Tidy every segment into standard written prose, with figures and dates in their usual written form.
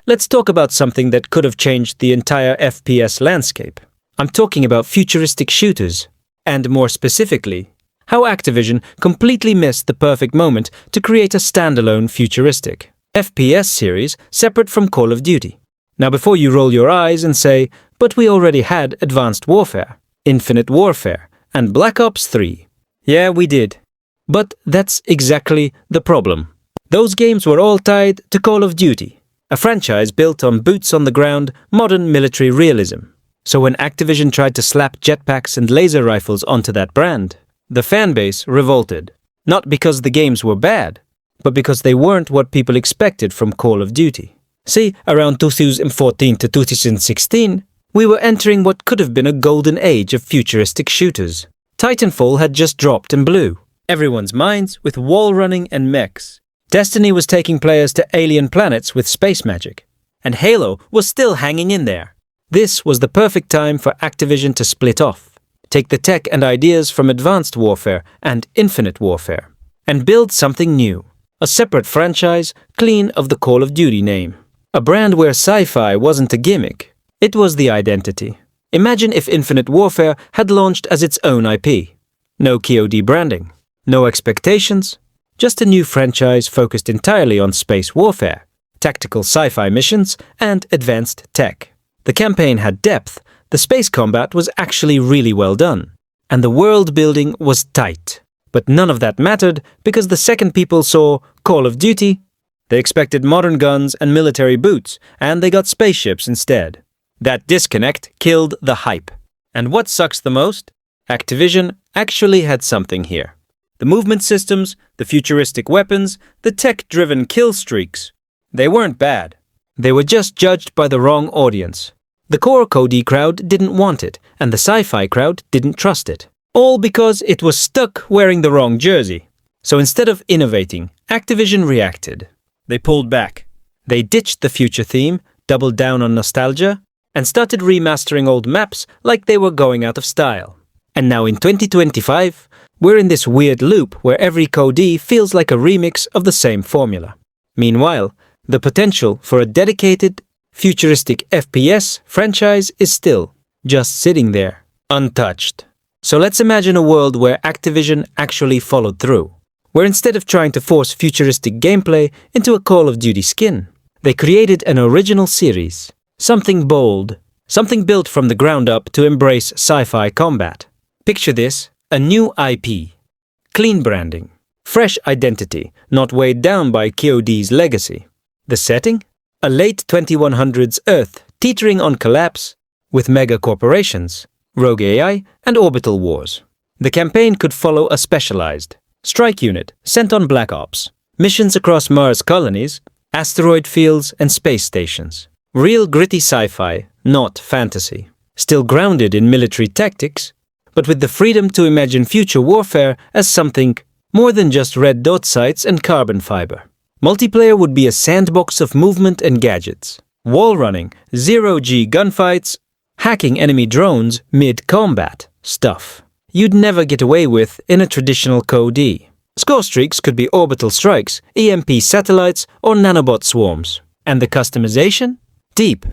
let's talk about something that could have changed the entire FPS landscape. I'm talking about futuristic shooters, and more specifically, how Activision completely missed the perfect moment to create a standalone futuristic FPS series separate from Call of Duty. Now before you roll your eyes and say, but we already had Advanced Warfare, Infinite Warfare, and Black Ops 3. Yeah, we did. But that's exactly the problem. Those games were all tied to Call of Duty, a franchise built on boots-on-the-ground, modern military realism. So when Activision tried to slap jetpacks and laser rifles onto that brand, the fanbase revolted. Not because the games were bad, but because they weren't what people expected from Call of Duty. See, around 2014 to 2016, we were entering what could have been a golden age of futuristic shooters. Titanfall had just dropped and blew everyone's minds with wall running and mechs. Destiny was taking players to alien planets with space magic. And Halo was still hanging in there. This was the perfect time for Activision to split off, take the tech and ideas from Advanced Warfare and Infinite Warfare, and build something new. A separate franchise, clean of the Call of Duty name. A brand where sci-fi wasn't a gimmick. It was the identity. Imagine if Infinite Warfare had launched as its own IP. No KOD branding. No expectations. Just a new franchise focused entirely on space warfare, tactical sci-fi missions, and advanced tech. The campaign had depth, the space combat was actually really well done, and the world building was tight. But none of that mattered because the second people saw Call of Duty, they expected modern guns and military boots, and they got spaceships instead. That disconnect killed the hype. And what sucks the most? Activision actually had something here. The movement systems, the futuristic weapons, the tech-driven kill streaks. They weren't bad. They were just judged by the wrong audience. The core COD crowd didn't want it, and the sci-fi crowd didn't trust it. All because it was stuck wearing the wrong jersey. So instead of innovating, Activision reacted. They pulled back. They ditched the future theme, doubled down on nostalgia, and started remastering old maps like they were going out of style. And now in 2025, we're in this weird loop where every COD feels like a remix of the same formula. Meanwhile, the potential for a dedicated, futuristic FPS franchise is still just sitting there, untouched. So let's imagine a world where Activision actually followed through, where instead of trying to force futuristic gameplay into a Call of Duty skin, they created an original series, something bold, something built from the ground up to embrace sci-fi combat. Picture this, a new IP, clean branding, fresh identity, not weighed down by KOD's legacy. The setting? A late 2100s Earth teetering on collapse, with mega corporations, rogue AI, and orbital wars. The campaign could follow a specialized strike unit sent on Black Ops, missions across Mars colonies, asteroid fields, and space stations. Real gritty sci-fi, not fantasy. Still grounded in military tactics, but with the freedom to imagine future warfare as something more than just red dot sights and carbon fiber. Multiplayer would be a sandbox of movement and gadgets. Wall running, zero-G gunfights, hacking enemy drones mid-combat stuff you'd never get away with in a traditional COD. Score streaks could be orbital strikes, EMP satellites, or nanobot swarms. And the customization? Deep.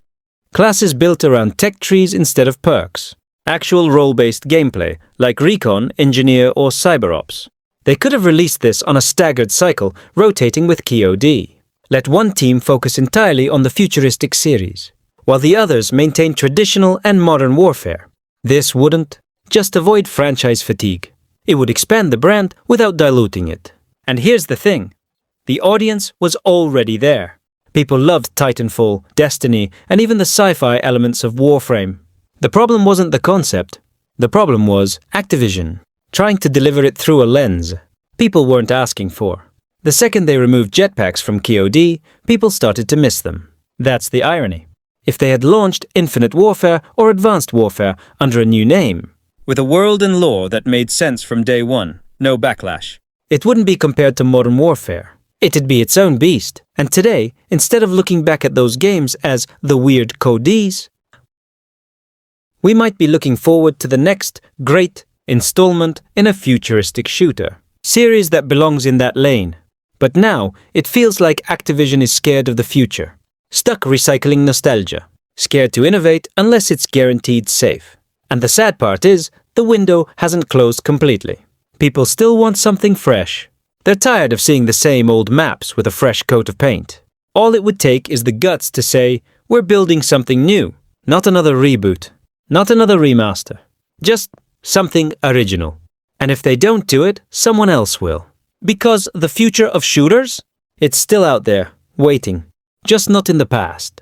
Classes built around tech trees instead of perks. Actual role-based gameplay, like Recon, Engineer, or CyberOps. They could have released this on a staggered cycle, rotating with KOD. Let one team focus entirely on the futuristic series, while the others maintain traditional and modern warfare. This wouldn't just avoid franchise fatigue. It would expand the brand without diluting it. And here's the thing. The audience was already there. People loved Titanfall, Destiny, and even the sci-fi elements of Warframe. The problem wasn't the concept. The problem was Activision, trying to deliver it through a lens people weren't asking for. The second they removed jetpacks from KOD, people started to miss them. That's the irony. If they had launched Infinite Warfare or Advanced Warfare under a new name, with a world and lore that made sense from day one, no backlash, it wouldn't be compared to modern warfare. It'd be its own beast. And today, instead of looking back at those games as the weird CODs, we might be looking forward to the next great installment in a futuristic shooter series that belongs in that lane. But now, it feels like Activision is scared of the future. stuck recycling nostalgia, scared to innovate unless it's guaranteed safe. And the sad part is, the window hasn't closed completely. People still want something fresh. They're tired of seeing the same old maps with a fresh coat of paint. All it would take is the guts to say, we're building something new, not another reboot, not another remaster, just something original. And if they don't do it, someone else will. Because the future of shooters? It's still out there, waiting, just not in the past.